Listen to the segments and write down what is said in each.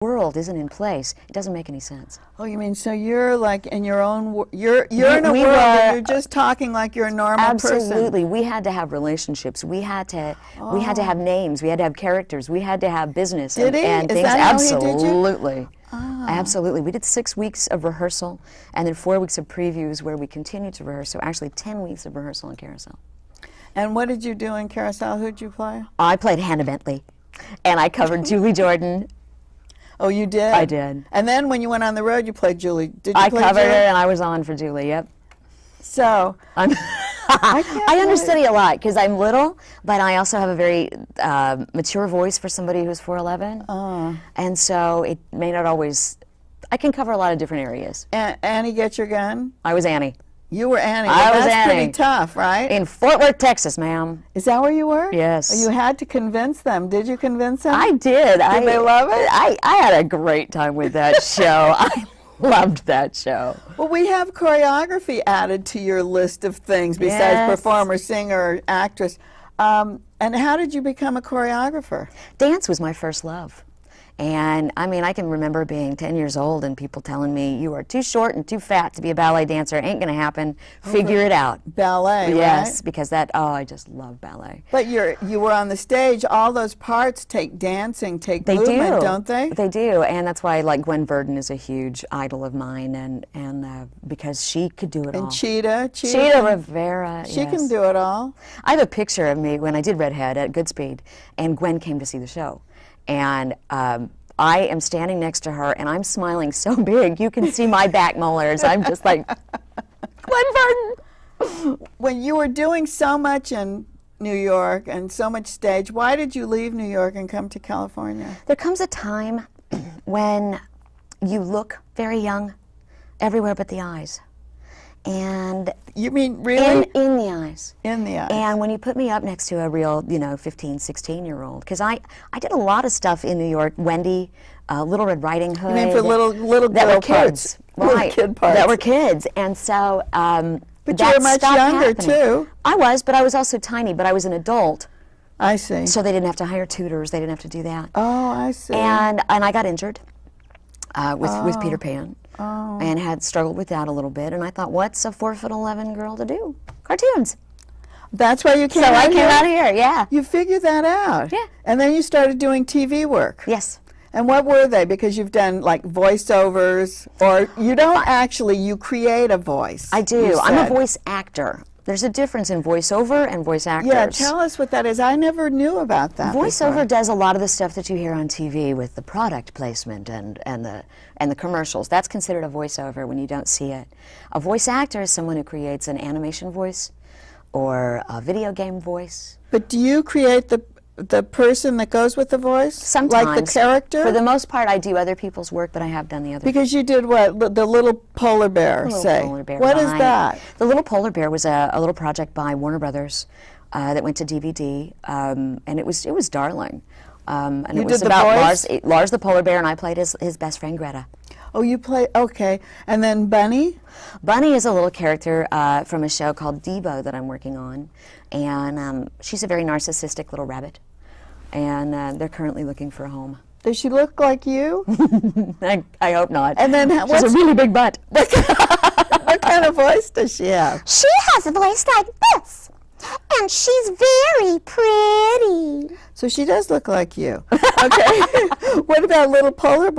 world isn't in place, it doesn't make any sense. Oh, you mean so you're like in your own you're in a world and you're just talking like you're a normal person. Absolutely. We had to have relationships. We had to have names. We had to have characters. We had to have business and things. Absolutely. Absolutely. We did 6 weeks of rehearsal and then 4 weeks of previews where we continued to rehearse. So actually 10 weeks of rehearsal in Carousel. And what did you do in Carousel? Who'd you play? I played Hannah Bentley and I covered Julie Jordan. Oh, you did? I did. And then when you went on the road, you played Julie. Did you I play covered Julie? her and I was on for Julie, yep. So, I understudy a lot because I'm little, but I also have a very mature voice for somebody who's 4'11". And so it may not always, I can cover a lot of different areas. Annie, get your gun? I was Annie. You were Annie. I was That's Annie. pretty tough, right? In Fort Worth, Texas, ma'am. Is that where you were? Yes. You had to convince them. Did you convince them? I did. Did they love it? I had a great time with that show. I loved that show. Well, we have choreography added to your list of things besides performer, singer, actress. And how did you become a choreographer? Dance was my first love. And I mean, I can remember being 10 years old and people telling me, you are too short and too fat to be a ballet dancer. It ain't going to happen. Figure it out. Ballet, yes, right? because I just love ballet. But you were on the stage. All those parts take dancing, take movement, don't they? They do, and that's why like Gwen Verdon is a huge idol of mine, and because she could do it all. And Cheetah Rivera, she can do it all. I have a picture of me when I did Redhead at Goodspeed, and Gwen came to see the show. And I am standing next to her, and I'm smiling so big, you can see my back molars. I'm just like, Gwen Verdon! When you were doing so much in New York and so much stage, why did you leave New York and come to California? There comes a time when you look very young everywhere but the eyes. And you mean really? In the eyes. In the eyes. And when you put me up next to a real, 15, 16-year-old, because I did a lot of stuff in New York, Wendy, Little Red Riding Hood. You mean for little that girl were kids, parts. right? Little kid parts. That were kids, and so but you were much younger too. I was, but I was also tiny. But I was an adult. I see. So they didn't have to hire tutors. They didn't have to do that. Oh, I see. And I got injured with Peter Pan. And had struggled with that a little bit, and I thought, what's a 4'11" girl to do? Cartoons. That's why you came out here? So I came out here, yeah. You figured that out? Yeah. And then you started doing TV work? Yes. And what were they? Because you've done like voiceovers, or you don't actually, you create a voice. I do. I'm a voice actor. There's a difference in voiceover and voice actors. Yeah, tell us what that is. I never knew about that. Voiceover does a lot of the stuff that you hear on TV with the product placement and the commercials. That's considered a voiceover when you don't see it. A voice actor is someone who creates an animation voice or a video game voice. But do you create the person that goes with the voice? Sometimes. Like the character? For the most part, I do other people's work, but I have done the other. Because you did what? The little polar bear, say. Polar bear. What is that? The Little Polar Bear was a little project by Warner Brothers that went to DVD, and it was darling. And you it was did about the voice? Lars the polar bear, and I played his best friend Greta. Oh, you play, okay. And then Bunny? Bunny is a little character from a show called Debo that I'm working on, and she's a very narcissistic little rabbit. And they're currently looking for a home. Does she look like you? I hope not. And then she has a really big butt. What kind of voice does she have? She has a voice like this, and she's very pretty. So she does look like you. Okay. What about little polar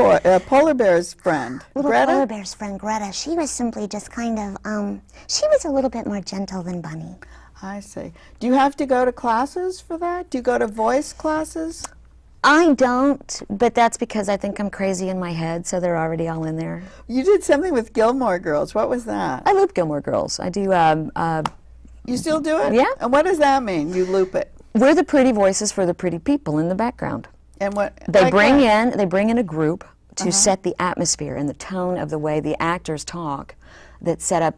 bear's friend, Little Greta? polar bear's friend Greta. She was simply just kind of she was a little bit more gentle than Bunny. I see. Do you have to go to classes for that? Do you go to voice classes? I don't, but that's because I think I'm crazy in my head, so they're already all in there. You did something with Gilmore Girls. What was that? I loop Gilmore Girls. I do. You still do it? Yeah. And what does that mean? You loop it. We're the pretty voices for the pretty people in the background. And what They bring in a group to set the atmosphere and the tone of the way the actors talk that set up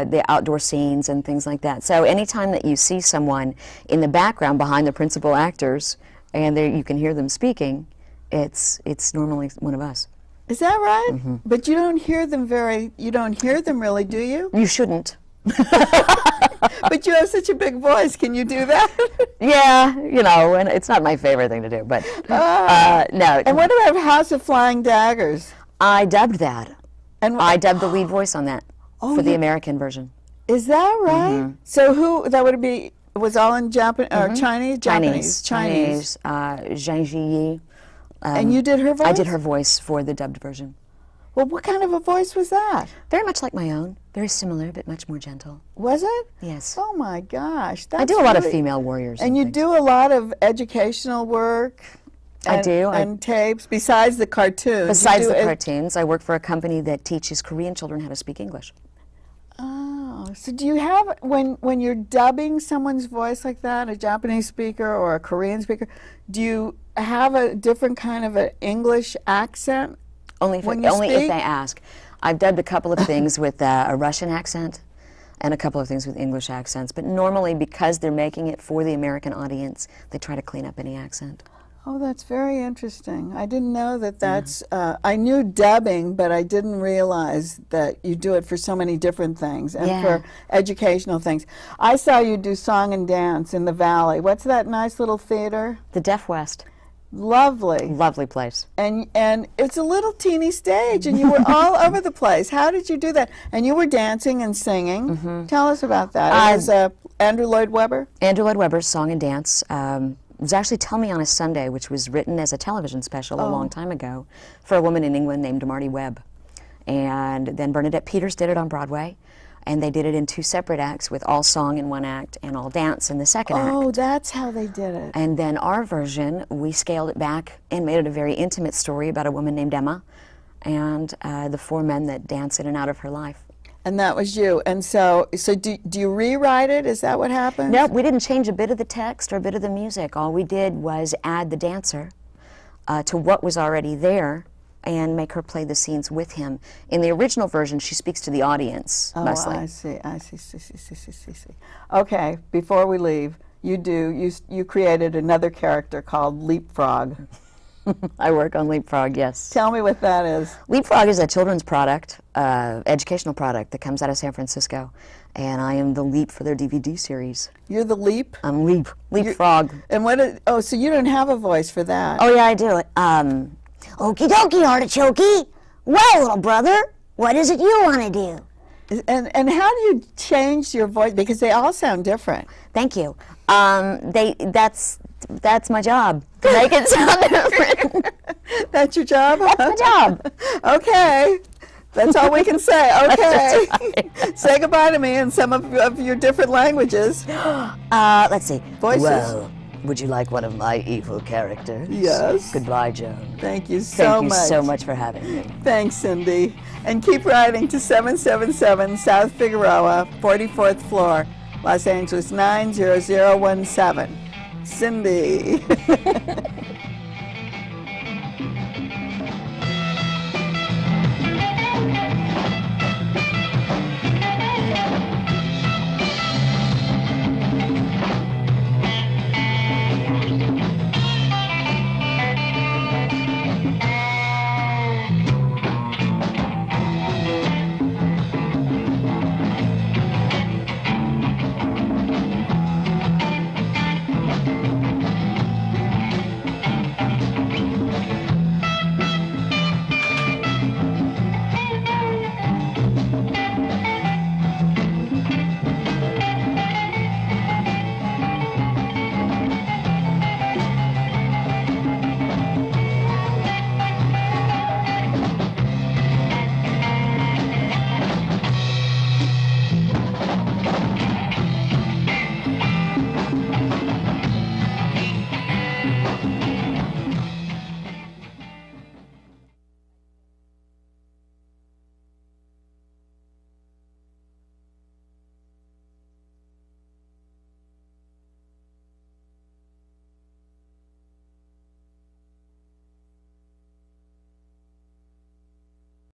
the outdoor scenes and things like that. So anytime that you see someone in the background behind the principal actors and you can hear them speaking, it's normally one of us. Is that right? Mm-hmm. But you don't hear them really, do you? You shouldn't. But you have such a big voice. Can you do that? Yeah, and it's not my favorite thing to do, but no. And what about House of Flying Daggers? I dubbed that. And I dubbed the lead voice on that for the American version. Is that right? So who, that would be, was all in Japanese or Chinese? Chinese. Zhang Ziyi. And you did her voice? I did her voice for the dubbed version. Well, what kind of a voice was that? Very much like my own. Very similar, but much more gentle. Was it? Yes. Oh my gosh. I do a lot of female warriors. And you do a lot of educational work? I do. And tapes, besides the cartoons. Besides the cartoons, I work for a company that teaches Korean children how to speak English. Oh, so do you have, when you're dubbing someone's voice like that, a Japanese speaker or a Korean speaker, do you have a different kind of an English accent? Only if they ask. I've dubbed a couple of things with a Russian accent and a couple of things with English accents, but normally because they're making it for the American audience, they try to clean up any accent. Oh, that's very interesting. I didn't know that that's, I knew dubbing, but I didn't realize that you do it for so many different things and for educational things. I saw you do song and dance in the Valley. What's that nice little theater? The Deaf West. Lovely. Lovely place. And it's a little teeny stage, and you were all over the place. How did you do that? And you were dancing and singing. Tell us about that. It was Andrew Lloyd Webber? Andrew Lloyd Webber's Song and Dance. It was actually Tell Me on a Sunday, which was written as a television special a long time ago for a woman in England named Marty Webb. And then Bernadette Peters did it on Broadway, and they did it in 2 separate acts with all song in one act and all dance in the second act. Oh, that's how they did it. And then our version, we scaled it back and made it a very intimate story about a woman named Emma and the 4 men that dance in and out of her life. And that was you. And so do you rewrite it? Is that what happened? Nope, we didn't change a bit of the text or a bit of the music. All we did was add the dancer to what was already there and make her play the scenes with him. In the original version, she speaks to the audience mostly. I see. Okay, before we leave, you created another character called Leapfrog. I work on Leapfrog, yes. Tell me what that is. Leapfrog is a children's product, educational product that comes out of San Francisco, and I am the Leap for their DVD series. You're the Leap? I'm Leapfrog. And so you don't have a voice for that? Oh yeah, I do. Okie dokie, artichokey. Well, little brother, what is it you want to do? And how do you change your voice? Because they all sound different. Thank you. That's my job, to make it sound different. That's your job? That's my job. Okay. That's all we can say. Okay. Right. Say goodbye to me in some of your different languages. Let's see. Voices. Well, would you like one of my evil characters? Yes. Goodbye, Joan. Thank you so much. Thank you so much for having me. Thanks, Cindy. And keep writing to 777 South Figueroa, 44th floor, Los Angeles 90017. Cindy.